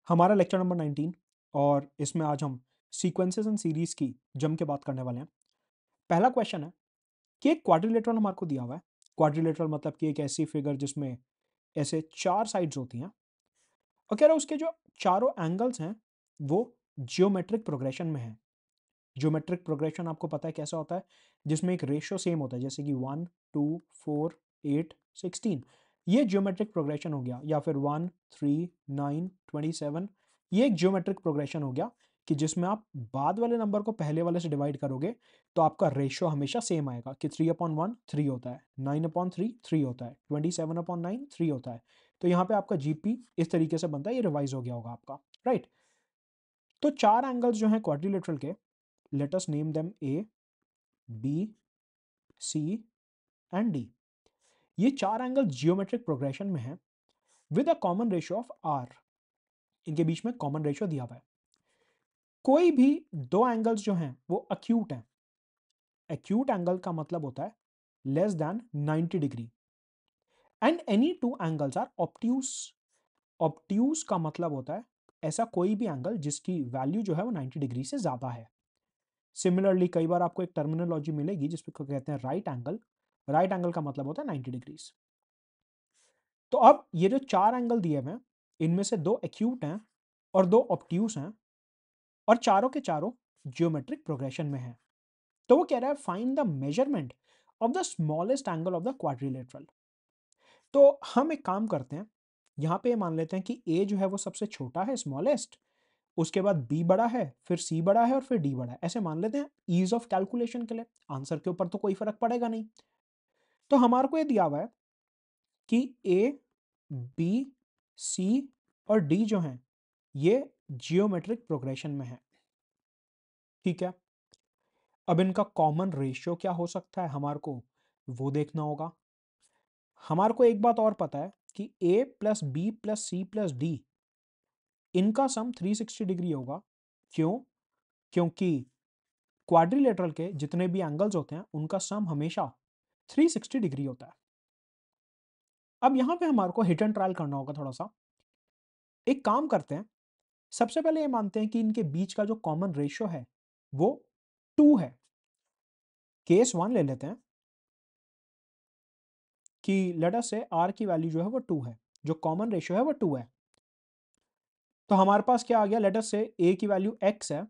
हमारा lecture number 19 और इसमें आज हम सीक्वेंसेस एंड सीरीज की जम के बात करने वाले हैं। पहला क्वेश्चन है कि एक क्वाड्रिलेटरल हमारे को दिया हुआ है। क्वाड्रिलेटरल मतलब कि एक ऐसी फिगर जिसमें ऐसे चार साइड्स होती हैं और कह रहा है उसके जो चारों एंगल्स हैं वो जियोमेट्रिक प्रोग्रेशन में है। जियोमेट्रिक प्रोग्रेशन आपको पता है कैसा होता है, जिसमें एक रेशियो सेम होता है, जैसे कि 1 2 4 8 16। ये जियोमेट्रिक प्रोग्रेशन हो गया, या फिर 1 3 9 27। ये एक जियोमेट्रिक प्रोग्रेशन हो गया कि जिसमें आप बाद वाले नंबर को पहले वाले से डिवाइड करोगे तो आपका रेशियो हमेशा सेम आएगा कि 3/1 3 होता है, 9/3 3 होता है, 27/9 3 होता है। तो यहाँ पे आपका जीपी इस तरीके से बनता है, ये रिवाइज हो गया होगा आपका, राइट। तो चार एंगल्स जो हैं क्वाड्रिलेटरल के, let us name them A, B, C and D। ये चार एंगल जियोमेट्रिक प्रोग्रेशन में है with a common ratio of R। इनके बीच में कॉमन रेशियो दिया हुआ है। कोई भी दो एंगल्स जो हैं वो अक्यूट हैं। एक्यूट एंगल का मतलब होता है less than 90 degree and any two angles are obtuse. Obtuse का मतलब होता है ऐसा कोई भी एंगल जिसकी वैल्यू जो है वो 90 डिग्री से ज्यादा है। सिमिलरली कई बार आपको एक टर्मिनोलॉजी मिलेगी जिसको कहते हैं राइट एंगल। राइट एंगल का मतलब होता है 90 डिग्रीज। तो अब ये जो चार एंगल दिए हुए हैं इनमें से दो एक्यूट हैं और दो ऑब्ट्यूस हैं और चारों के चारों जियोमेट्रिक प्रोग्रेशन में हैं। तो वो कह रहा है find the measurement of the smallest angle of the quadrilateral. तो हम एक काम करते हैं, यहाँ पे मान लेते हैं कि ए जो है वो सबसे छोटा है, स्मॉलेस्ट, उसके बाद बी बड़ा है, फिर सी बड़ा है और फिर डी बड़ा है, ऐसे मान लेते हैं ईज ऑफ कैलकुलेशन के लिए। आंसर के ऊपर तो कोई फर्क पड़ेगा नहीं। तो हमारे को ये दिया हुआ है कि ए बी सी और डी जो हैं ये जियोमेट्रिक प्रोग्रेशन में है, ठीक है। अब इनका कॉमन रेशियो क्या हो सकता है हमारे को वो देखना होगा। हमारे को एक बात और पता है कि A plus B plus C plus D इनका सम 360 डिग्री होगा। क्यों? क्योंकि क्वाड्रिलेटरल के जितने भी एंगल्स होते हैं उनका सम हमेशा 360 डिग्री होता है। अब यहां पे हमारे को हिट एंड ट्रायल करना होगा थोड़ा सा। एक काम करते हैं, सबसे पहले ये मानते हैं कि इनके बीच का जो कॉमन रेशियो है वो 2 है। केस 1 ले लेते हैं कि लेट अस से r की वैल्यू जो है वो 2 है, जो कॉमन रेशियो है वो 2 है। तो हमारे पास क्या आ गया, लेट अस से a की वैल्यू x है,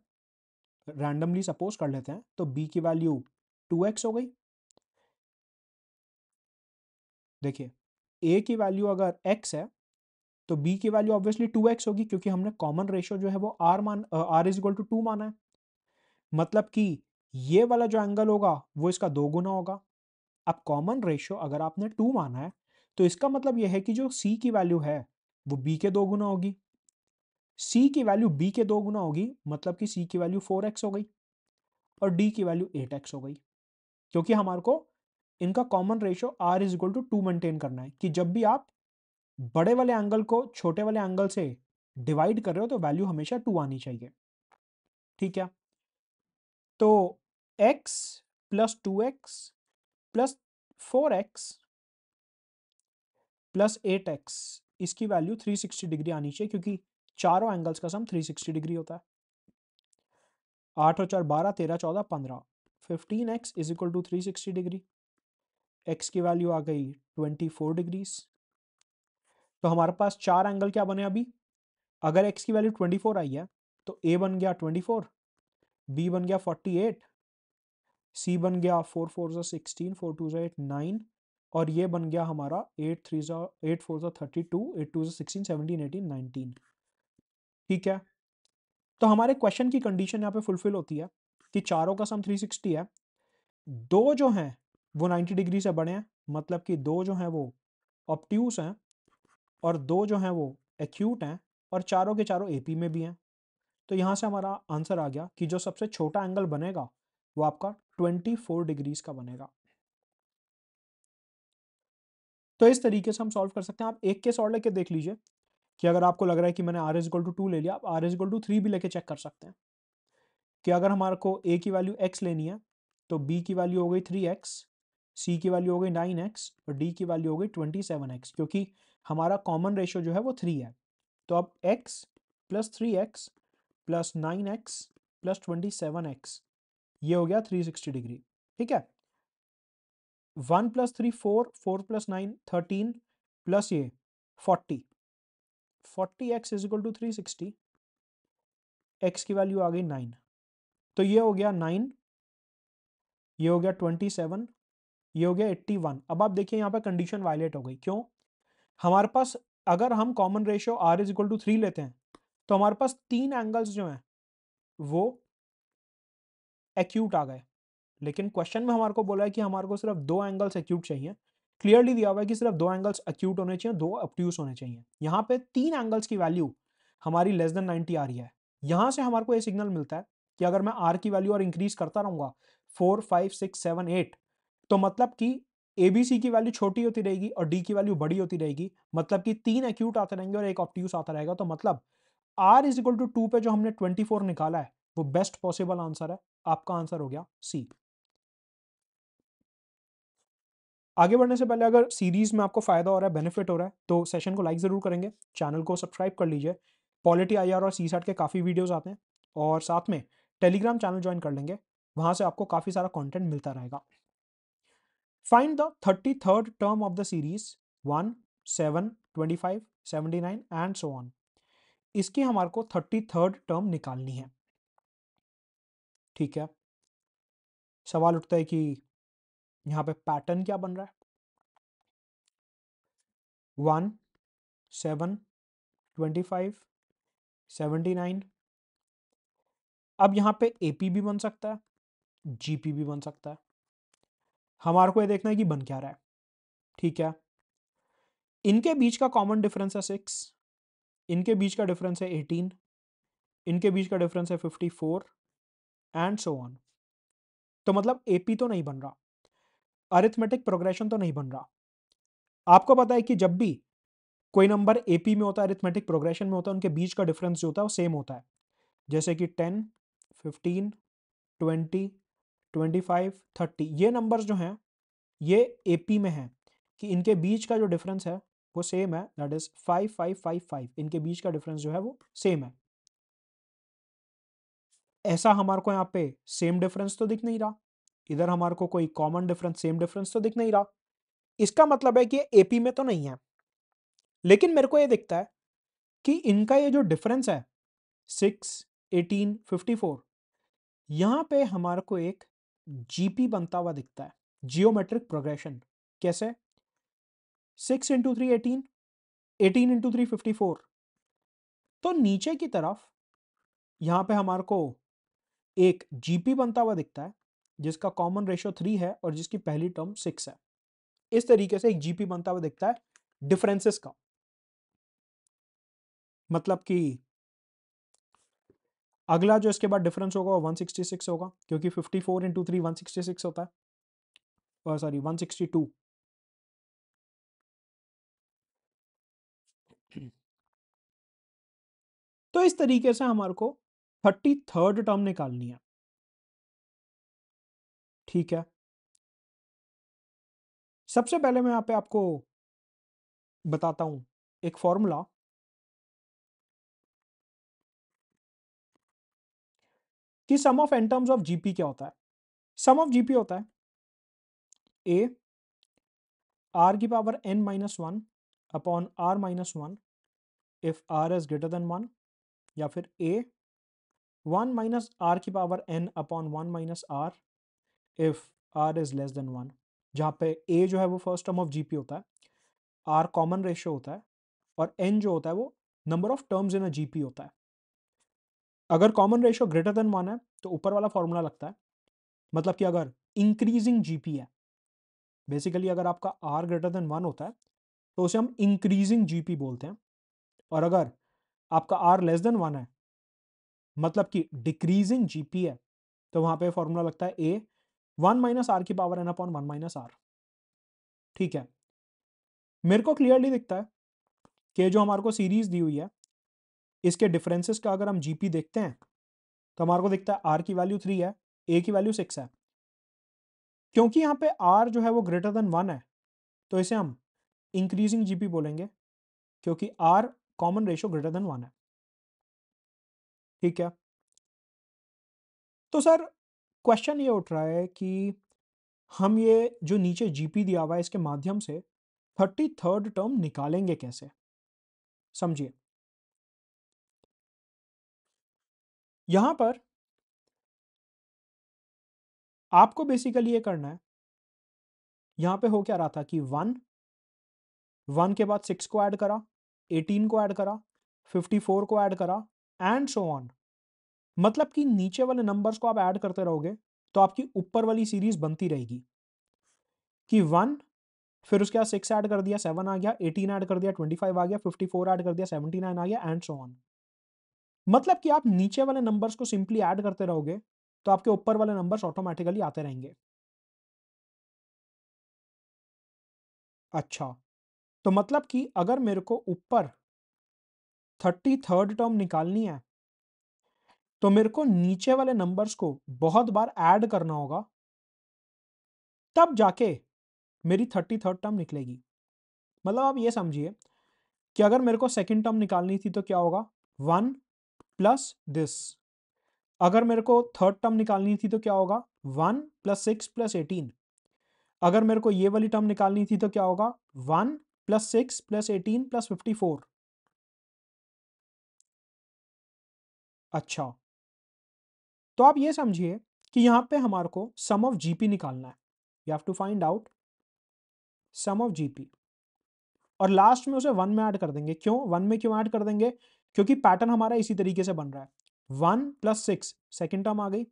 रैंडमली सपोज कर लेते हैं, तो b की वैल्यू 2x हो गई। देखिए a की वैल्यू अगर x है तो b की वैल्यू ऑब्वियसली 2x होगी, क्योंकि हमने कॉमन रेशियो जो है वो r इज इक्वल टू 2 माना है। मतलब कि ये वाला जो एंगल होगा वो इसका 2 गुना होगा। अब कॉमन रेशियो अगर आपने 2 माना है तो इसका मतलब यह है कि जो c की वैल्यू है वो b के 2 गुना होगी। c की वैल्यू b के 2 गुना होगी, मतलब कि c की वैल्यू 4x हो गई और d की वैल्यू 8x हो गई। क्योंकि हमारे को इनका common ratio r is equal to 2 maintain करना है कि जब भी आप बड़े वाले एंगल को छोटे वाले एंगल से डिवाइड कर रहे हो तो वैल्यू हमेशा 2 आनी चाहिए, ठीक है। तो x plus 2x plus 4x plus 8x इसकी वैल्यू 360 डिग्री आनी चाहिए, क्योंकि चारों एंगल्स का सम 360 डिग्री होता है। 8 और 4 12 13 14 15, 15x is equal to 360 degree. x की वैल्यू आ गई 24 डिग्रीज। तो हमारे पास चार एंगल क्या बने अभी, अगर x की वैल्यू 24 आई है तो a बन गया 24, b बन गया 48, c बन गया 4 4 16, 4 2 8 9, और ये बन गया हमारा 8 3 8 4 32, 8 2 16 17 18 19, ठीक है। तो हमारे क्वेश्चन की कंडीशन यहाँ पे फुलफिल होती है कि चारों का सम 360 है, दो जो हैं वो 90 डिग्री से बड़े हैं, मतलब कि दो जो हैं वो ऑब्ट्यूस हैं और दो जो हैं वो एक्यूट हैं और चारों के चारों एपी में भी हैं। तो यहाँ से हमारा आंसर आ गया कि जो सबसे छोटा एंगल बनेगा वो आपका 24 डिग्रीज का बनेगा। तो इस तरीके से हम सॉल्व कर सकते हैं। आप एक केस और लेके देख लीजिए कि अगर आपको लग रहा है कि मैंने r इज इक्वल टू 2 ले लिया, आप r इज इक्वल टू 3 भी लेके चेक कर सकते हैं कि अगर हमारे को a की वैल्यू x लेनी है तो b की वैल्यू हो गई 3x, c की वैल्यू हो गई 9x और d की वैल्यू हो गई 27x, क्योंकि हमारा कॉमन रेशियो जो है वो 3 है। तो अब x plus 3x plus 9x plus 27x, ये हो गया 360 डिग्री। ठीक है, 1 प्लस 3 4, 4 प्लस 9 13 प्लस ये 40, 40x is equal to 360, x की वैल्यू आ गई 9, तो ये हो गया 9, ये हो गया 27, ये हो गया 81। अब आप देखिए यहाँ पे कंडीशन वायलेट हो गई, क्यों? हमारे पास अगर हम common ratio r is equal to 3 लेते हैं तो हमारे पास 3 एंगल्स जो हैं वो एक्यूट आ गए, लेकिन क्वेश्चन में हमारे को बोला है कि हमारे को सिर्फ 2 एंगल्स एक्यूट चाहिए। क्लियरली दिया हुआ है कि सिर्फ 2 एंगल्स एक्यूट होने चाहिए, 2 ऑब्ट्यूस होने चाहिए। यहाँ पे 3 एंगल्स की वैल्यू हमारी लेस देन 90 आ रही है। यहाँ से हमारे को ये सिग्नल मिलता है कि अगर मैं r की वैल्यू और इंक्रीज करता रहूंगा 4 5 6 7 8, तो मतलब कि ABC की वैल्यू छोटी होती रहेगी और D की वैल्यू बड़ी होती रहेगी, मतलब कि 3 एक्यूट आते रहेंगे और एक ऑब्ट्यूस आता रहेगा। तो मतलब r इज इक्वल टू 2 पे जो हमने 24 निकाला है वो बेस्ट पॉसिबल आंसर है। आपका आंसर हो गया सी। आगे बढ़ने से पहले अगर सीरीज में आपको फायदा हो रहा है, बेनिफिट हो रहा है, तो सेशन को लाइक जरूर करेंगे, चैनल को सब्सक्राइब कर लीजिए। पॉलिटी IR और CSAT के काफ़ी वीडियोस आते हैं, और साथ में टेलीग्राम चैनल ज्वाइन कर लेंगे, वहां से आपको काफ़ी सारा कंटेंट मिलता रहेगा। Find the 33rd term of the series 1 7 25 79 and so on. इसकी हमारे को 33rd टर्म निकालनी है। ठीक है, सवाल उठता है कि यहाँ पे पैटर्न क्या बन रहा है। 1 7 25 79, अब यहाँ पे AP भी बन सकता है, GP भी बन सकता है। हमारे को ये देखना है कि बन क्या रहा है। ठीक है, इनके बीच का कॉमन डिफरेंस है 6, इनके बीच का डिफरेंस है 18, इनके बीच का डिफरेंस है 54 एंड सो ऑन। तो मतलब AP तो नहीं बन रहा, अरिथमेटिक प्रोग्रेशन तो नहीं बन रहा। आपको पता है कि जब भी कोई नंबर AP में होता है, अरिथमेटिक प्रोग्रेशन में होता है, उनके बीच का डिफरेंस जो होता है वो सेम होता है। जैसे कि 10 15 20 25 30, ये नंबर्स जो हैं ये AP में है कि इनके बीच का जो डिफरेंस है वो सेम है, दैट इज 5 5 5 5, इनके बीच का डिफरेंस जो है वो सेम है। ऐसा हमारे को यहाँ पे सेम डिफरेंस तो दिख नहीं रहा, इधर हमारे को कोई कॉमन डिफरेंस, सेम डिफरेंस तो दिख नहीं रहा। इसका मतलब है कि AP में तो नहीं है, लेकिन मेरे को ये दिखता है कि इनका ये जो डिफरेंस है 6 18 54, यहाँ पे हमारे को एक GP बनता हुआ दिखता है, जियोमेट्रिक प्रोग्रेशन। कैसे? 6 इंटू 3 18, 18 इंटू 3 54। तो नीचे की तरफ यहाँ पे हमारे को एक GP बनता हुआ दिखता है जिसका कॉमन रेशियो 3 है और जिसकी पहली टर्म 6 है। इस तरीके से एक GP बनता हुआ दिखता है डिफरेंसेस का। मतलब कि अगला जो इसके बाद डिफरेंस होगा वो 166 होगा, क्योंकि 54 इंटू 3 166 होता है, और सॉरी 162। तो इस तरीके से हमारे को 33rd टर्म निकालनी है। ठीक है, सबसे पहले मैं यहाँ पे आपको बताता हूं एक फॉर्मूला कि sum of n terms of GP क्या होता है। सम ऑफ GP होता है A r की power n minus 1 upon r minus 1 if r is greater than 1, या फिर A 1 माइनस r की power n upon 1 minus r if r is less than 1, जहाँ पे A जो है वो फर्स्ट टर्म ऑफ GP होता है, r कॉमन रेशियो होता है, और n जो होता है वो number of terms in a GP होता है। अगर कॉमन रेशियो ग्रेटर देन 1 है तो ऊपर वाला फॉर्मूला लगता है, मतलब कि अगर इंक्रीजिंग GP है, बेसिकली अगर आपका r ग्रेटर देन 1 होता है तो उसे हम इंक्रीजिंग GP बोलते हैं, और अगर आपका r लेस देन 1 है, मतलब कि डिक्रीजिंग GP है, तो वहां पे फॉर्मूला लगता है A 1 माइनस r की power n upon 1 minus r। ठीक है, मेरे को क्लियरली दिखता है कि जो हमारे को सीरीज दी हुई है इसके डिफरेंसेस का अगर हम GP देखते हैं तो हमारे को दिखता है r की वैल्यू 3 है, A की वैल्यू 6 है। क्योंकि यहाँ पे r जो है वो ग्रेटर देन 1 है तो इसे हम इंक्रीजिंग GP बोलेंगे, क्योंकि r common ratio greater than 1 है। ठीक है। तो सर क्वेश्चन ये उठ रहा है कि हम ये जो नीचे जीपी दिया हुआ है इसके माध्यम से 33rd टर्म निकालेंगे कैसे? समझिए, यहां पर आपको बेसिकली ये करना है, यहां पे हो क्या रहा था कि 1 के बाद 6 को ऐड करा, 18 को ऐड करा, 54 को ऐड करा एंड सो ऑन। मतलब कि नीचे वाले नंबर्स को आप ऐड करते रहोगे तो आपकी ऊपर वाली सीरीज बनती रहेगी कि 1, फिर उसके बाद 6 ऐड कर दिया 7 आ गया, 18 ऐड कर दिया 25 आ गया, 54 ऐड कर दिया 79 आ गया एंड सो ऑन। मतलब कि आप नीचे वाले नंबर्स को सिंपली ऐड करते रहोगे तो आपके ऊपर वाले नंबर्स ऑटोमेटिकली आते रहेंगे। अच्छा, तो मतलब कि अगर मेरे को ऊपर 33rd टर्म निकालनी है तो मेरे को नीचे वाले नंबर्स को बहुत बार ऐड करना होगा, तब जाके मेरी 33rd टर्म निकलेगी। मतलब आप ये समझिए कि अगर मेरे को सेकंड टर्म निकालनी थी तो क्या होगा, 1 प्लस दिस। अगर मेरे को थर्ड टर्म निकालनी थी तो क्या होगा, 1 प्लस 6 प्लस 18। अगर मेरे को ये वाली टर्म निकालनी थी तो क्या होगा, 1 प्लस 6 प्लस 18 प्लस 54। अच्छा, तो आप ये समझिए कि यहां पे हमारे को सम ऑफ जीपी निकालना है। You have to find out sum of GP और लास्ट में उसे 1 में ऐड कर देंगे। क्यों 1 में क्यों ऐड कर देंगे, क्योंकि पैटर्न हमारा इसी तरीके से बन रहा है। 1 प्लस 6 सेकेंड टर्म आ गई,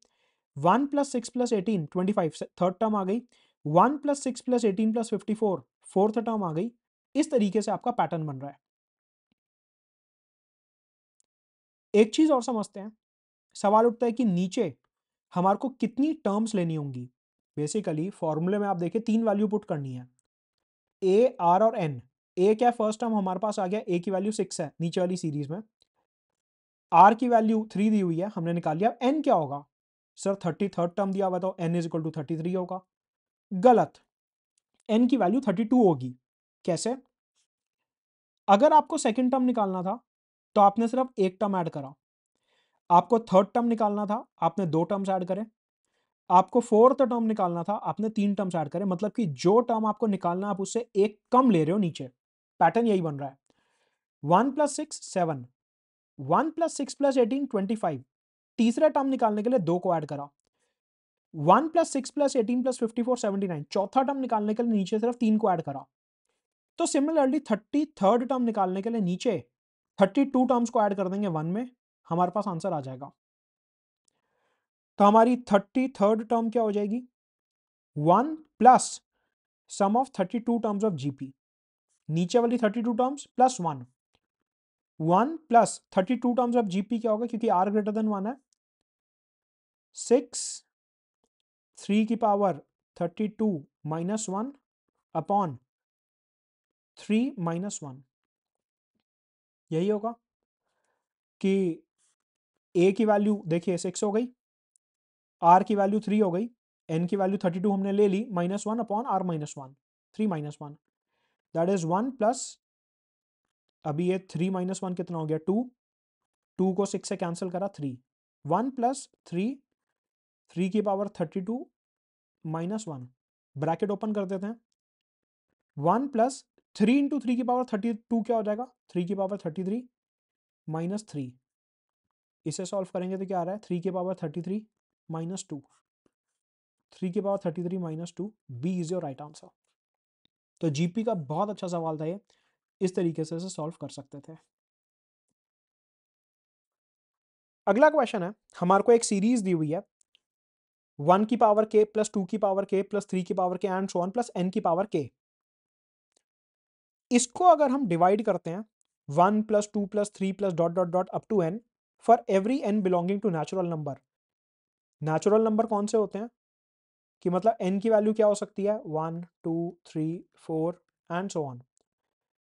1 प्लस 6 प्लस 18 25 थर्ड टर्म आ गई, 1 plus 6 plus 18 plus 54 fourth term आ गई। इस तरीके से आपका पैटर्न बन रहा है। एक चीज और समझते हैं, सवाल उठता है कि नीचे हमारे को कितनी टर्म्स लेनी होंगी। बेसिकली फॉर्मूले में आप देखिए 3 वैल्यू पुट करनी है, ए आर और एन। ए क्या फर्स्ट टर्म हमारे पास आ गया, ए की वैल्यू 6 है नीचे वाली सीरीज में, आर की वैल्यू 3 दी हुई है हमने निकाल लिया। एन क्या होगा सर, 33rd टर्म दिया हुआ तो एन इज इक्वल टू 33 होगा। गलत, एन की वैल्यू 32 होगी। कैसे, अगर आपको सेकंड टर्म निकालना था तो आपने सिर्फ एक टर्म ऐड करा, आपको थर्ड टर्म निकालना था आपने दो टर्म्स ऐड करे, आपको फोर्थ टर्म निकालना था आपने तीन टर्म्स ऐड करे। मतलब कि जो टर्म आपको निकालना आप उससे एक कम ले रहे हो नीचे। पैटर्न यही बन रहा है, 1 प्लस 6 7, 1 प्लस 6 प्लस 18 25। तीसरे टर्म निकालने के लिए दो को ऐड करा, 1 प्लस 6 प्लस 18 प्लस 54 79। चौथा टर्म निकालने के लिए नीचे सिर्फ तीन को ऐड करा। तो सिमिलरली 33rd टर्म निकालने के लिए नीचे 32 टर्म्स को ऐड कर देंगे 1 में, हमारे पास आंसर आ जाएगा। तो हमारी 33rd टर्म क्या हो जाएगी, 1 plus sum of 32 terms of GP. नीचे वाली 32 terms plus 1, 1 plus 32 terms of GP क्या होगा, क्योंकि आर ग्रेटर देन 1 है, 6 3 की पावर 32 माइनस 1 अपॉन 3 माइनस 1। यही होगा कि ए की वैल्यू देखिए 6 हो गई, आर की वैल्यू 3 हो गई, एन की वैल्यू 32 हमने ले ली, minus 1 upon R minus 1, 3 minus 1, that is 1 plus, अभी ये 3 माइनस 1 कितना हो गया 2, 2 को 6 से कैंसिल करा 3, 1 प्लस 3, 3 की पावर 32 माइनस 1, ब्रैकेट ओपन कर देते हैं, 1 प्लस 3 इंटू 3 की पावर 32 क्या हो जाएगा, 3 की पावर 33 माइनस 3। इसे सॉल्व करेंगे तो क्या आ रहा है, 3 की पावर 33 माइनस 2, 3 की power 33 minus 2, B is your right answer. तो जीपी का बहुत अच्छा सवाल था ये, इस तरीके से इसे सॉल्व कर सकते थे। अगला क्वेश्चन है, हमारे को एक सीरीज दी हुई है 1 की पावर के प्लस 2 की पावर के प्लस 3 की पावर के and so on plus n की पावर के। इसको अगर हम डिवाइड करते हैं 1 plus 2 plus 3 plus dot dot dot up to n, for every n belonging to natural number. Natural number कौन से होते हैं, कि मतलब एन की वैल्यू क्या हो सकती है, 1 2 3 4 and so on.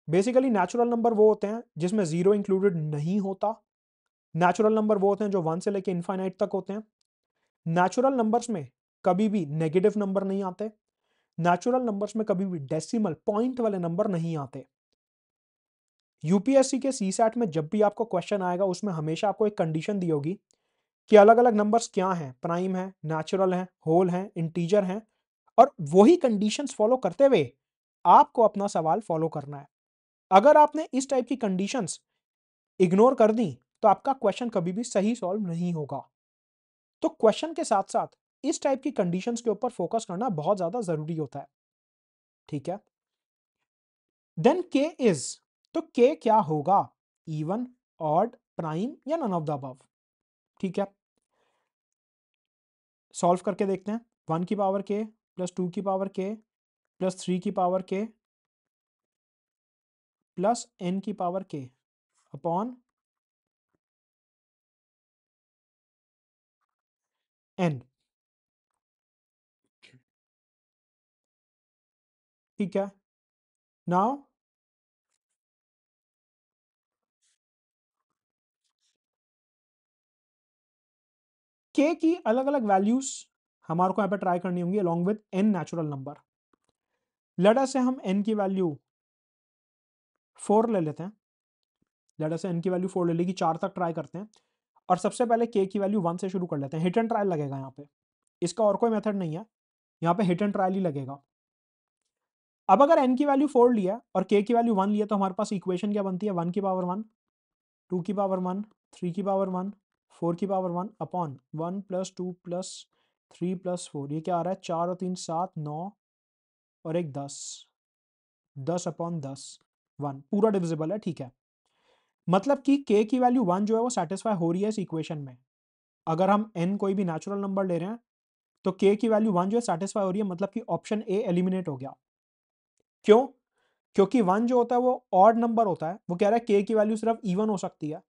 Basically natural number वो होते हैं जिसमें जीरो इंक्लूडेड नहीं होता, नेचुरल नंबर वो होते हैं जो 1 से लेकर इनफाइनाइट तक होते हैं, नेचुरल नंबर्स में कभी भी नेगेटिव नंबर नहीं आते, नेचुरल नंबर्स में कभी भी डेसिमल पॉइंट वाले नंबर नहीं आते। यूपीएससी के सीसैट में जब भी आपको क्वेश्चन आएगा उसमें हमेशा आपको एक कंडीशन दी होगी कि अलग अलग नंबर्स क्या हैं, प्राइम है, नेचुरल है, होल है, इंटीजर है, और वही कंडीशंस फॉलो करते हुए आपको अपना सवाल फॉलो करना है। अगर आपने इस टाइप की कंडीशंस इग्नोर कर दी तो आपका क्वेश्चन कभी भी सही सॉल्व नहीं होगा। तो क्वेश्चन के साथ साथ इस टाइप की कंडीशंस के ऊपर फोकस करना बहुत ज्यादा जरूरी होता है। ठीक है, देन के इज, तो के क्या होगा, इवन, ऑड, प्राइम या नन ऑफ द अबव। ठीक है, सॉल्व करके देखते हैं। 1 की पावर के प्लस 2 की पावर के प्लस 3 की पावर के प्लस n की पावर के अपॉन n। ठीक है, नाउ के की अलग अलग वैल्यूज हमारे को यहाँ पे ट्राई करनी होंगी along with n natural number. Let us से हम n की वैल्यू 4 ले लेते हैं। लेट अस से n की वैल्यू 4 ले ली कि 4 तक ट्राई करते हैं, और सबसे पहले k की वैल्यू 1 से शुरू कर लेते हैं। हिट एंड ट्रायल लगेगा यहाँ पे, इसका और कोई मेथड नहीं है, यहाँ पे हिट एंड ट्रायल ही लगेगा। अब अगर n की वैल्यू 4 लिया और k की वैल्यू 1 लिया तो हमारे पास इक्वेशन क्या बनती है, 1 की पावर 1, 2 की पावर 1, 3 की पावर 1, 4 की power 1 upon 1 plus 2 plus 3 plus 4। ये क्या आ रहा है, 4 और 3 7, 9 और एक 10, 10 अपॉन 10, 1 पूरा डिविजिबल है। ठीक है, मतलब कि k की वैल्यू 1 जो है वो सेटिस्फाई हो रही है इस इक्वेशन में। अगर हम n कोई भी नेचुरल नंबर ले रहे हैं तो k की वैल्यू 1 जो है सेटिस्फाई हो रही है, मतलब कि ऑप्शन ए एलिमिनेट हो गया। क्यों? क्योंकि 1 जो होता है वो ऑड नंबर होता है, वो कह रहा है k की वैल्यू सिर्फ इवन हो सकती है।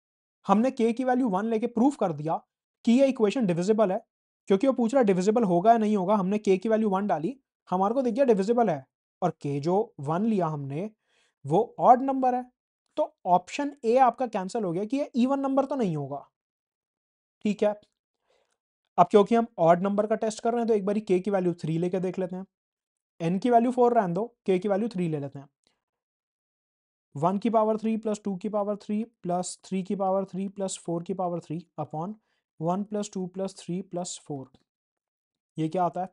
हमने k की वैल्यू 1 लेके प्रूफ कर दिया कि ये इक्वेशन डिविजिबल है। क्योंकि वो पूछ रहा है डिविजिबल होगा या नहीं होगा, हमने k की वैल्यू 1 डाली, हमारे को दिख गया डिविजिबल है। और k जो 1 लिया हमने वो ऑड नंबर है, तो ऑप्शन ए आपका कैंसिल हो गया कि ये इवन नंबर तो नहीं होगा। ठीक है, अब क्योंकि हम ऑड नंबर का टेस्ट कर रहे हैं तो एक बारी k की वैल्यू 3 लेके देख लेते हैं। n की वैल्यू 4 रहने दो, k की वैल्यू 3 ले लेते हैं। 1 की पावर 3 प्लस 2 की पावर 3 प्लस 3 की पावर 3 प्लस 4 की power 3 upon 1 plus 2 plus 3 plus 4। ये क्या आता है,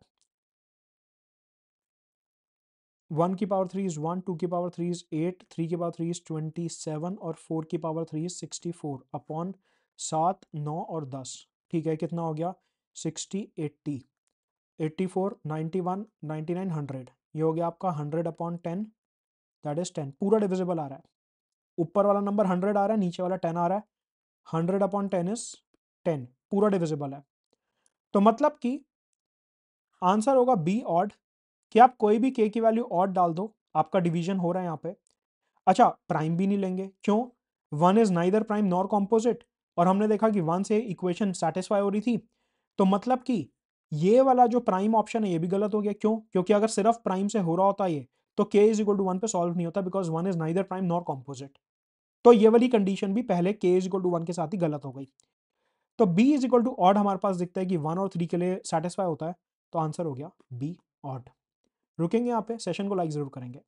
1 की पावर 3 इज 1, 2 की पावर 3 इज 8, 3 की पावर 3 इज 27 और 4 की पावर 3 इज 64 अपॉन 7, 9 और 10। ठीक है, कितना हो गया, 60, 80, 84, 91, 99, 100। ये हो गया आपका 100 अपॉन 10, दैट इज 10। पूरा डिविजिबल आ रहा है, ऊपर वाला नंबर 100 आ रहा है, नीचे वाला 10 आ रहा है। 100 अपॉन 10 इज 10, पूरा डिविजिबल है। तो मतलब कि आंसर होगा बी ऑड, कि आप कोई भी k की वैल्यू ऑड डाल दो, आपका डिवीजन हो रहा है यहाँ पे। अच्छा, प्राइम भी नहीं लेंगे, क्यों, 1 is neither prime nor composite, और हमने देखा कि 1 से इक्वेशन सेटिस्फाई हो रही थी। तो मतलब कि ये वाला जो प्राइम ऑप्शन है ये भी गलत हो गया। क्यों? क्योंकि अगर सिर्फ प्राइम से हो रहा होता ये तो k इज इक्वल टू 1 पे सॉल्व नहीं होता, because 1 is neither prime nor composite. तो ये वाली कंडीशन भी पहले k इज इक्वल टू 1 के साथ ही गलत हो गई। तो b is equal to odd हमारे पास दिखता है कि 1 और 3 के लिए सेटिस्फाई होता है, तो आंसर हो गया बी ऑड। रुकेंगे यहाँ पे, सेशन को लाइक जरूर करेंगे।